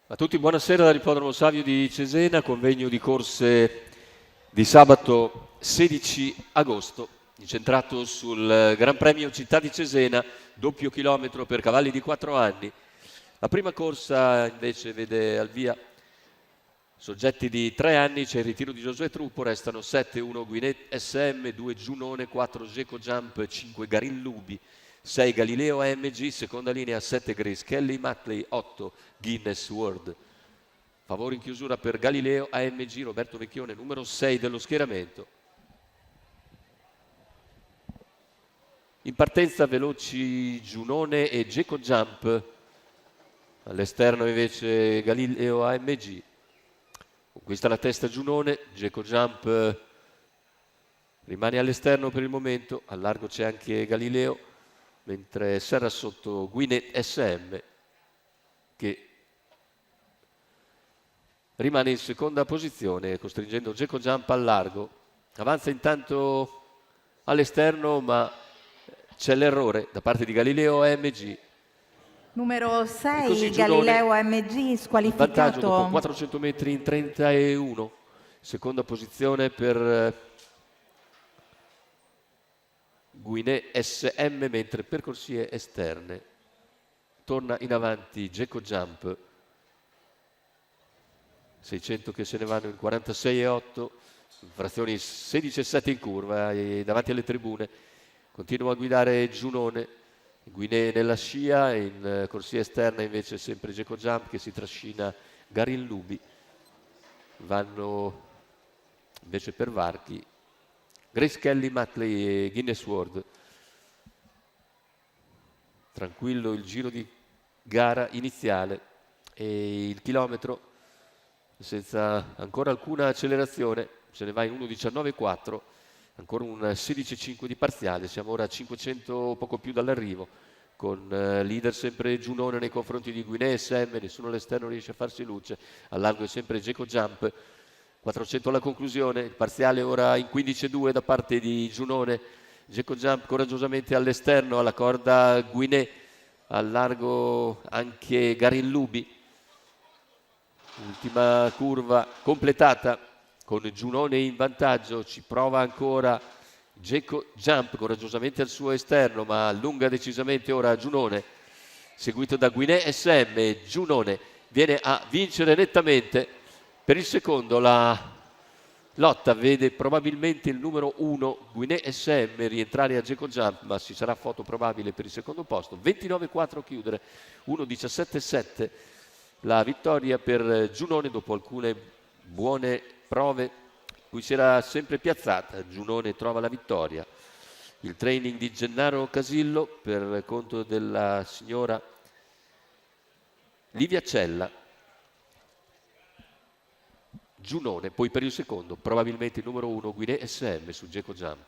A tutti buonasera dall'Ippodromo Savio di Cesena, convegno di corse di sabato 16 agosto, incentrato sul Gran Premio Città di Cesena, doppio chilometro per cavalli di 4 anni. La prima corsa invece vede al via soggetti di 3 anni, c'è il ritiro di Giosuè Truppo, restano 7, 1 Guinet SM, 2 Giunone, 4 Geco Jump, 5 Garin Lubi, 6 Galileo AMG, seconda linea 7 Grace Kelly Matley, 8 Guinness World. Favore in chiusura per Galileo AMG, Roberto Vecchione, numero 6 dello schieramento. In partenza veloci Giunone e Geco Jump, all'esterno invece Galileo AMG. Conquista la testa Giunone, Geco Jump rimane all'esterno per il momento, al largo c'è anche Galileo, mentre serra sotto Guinet SM che rimane in seconda posizione, costringendo Geco Jump al largo. Avanza intanto all'esterno, ma c'è l'errore da parte di Galileo AMG. Numero E 6, così Giunone Galileo AMG, in vantaggio dopo squalificato. 400 metri in 31. Seconda posizione per Guinet SM, mentre per corsie esterne torna in avanti Geco Jump. 600 che se ne vanno in 46,8, frazioni 16,7 in curva e davanti alle tribune. Continua a guidare Giunone, Guinet nella scia, in corsia esterna invece sempre Geco Jump che si trascina Garin Lubi. Vanno invece per varchi Grace Kelly, Matley e Guinness World. Tranquillo il giro di gara iniziale e il chilometro senza ancora alcuna accelerazione, se ne va in 1.19,4, ancora un 16,5 di parziale, siamo ora a 500 poco più dall'arrivo, con leader sempre Giunone nei confronti di Guinet SM, nessuno all'esterno riesce a farsi luce, al largo è sempre Geco Jump, 400 alla conclusione, il parziale ora in 15,2 da parte di Giunone, Geco Jump coraggiosamente all'esterno, alla corda Guinet, al largo anche Garin Lubi. Ultima curva completata con Giunone in vantaggio, ci prova ancora Geco Jump coraggiosamente al suo esterno, ma allunga decisamente ora Giunone, seguito da Guinet SM. Giunone viene a vincere nettamente. Per il secondo la lotta vede probabilmente il numero 1 Guinet SM rientrare a Geco Jump, ma ci sarà foto probabile per il secondo posto. 29,4 chiudere, 1,17,7 la vittoria per Giunone dopo alcune buone prove cui si era sempre piazzata. Giunone trova la vittoria. Il training di Gennaro Casillo per conto della signora Livia Cella. Giunone poi per il secondo probabilmente il numero 1 Guinet SM su Geco Jump.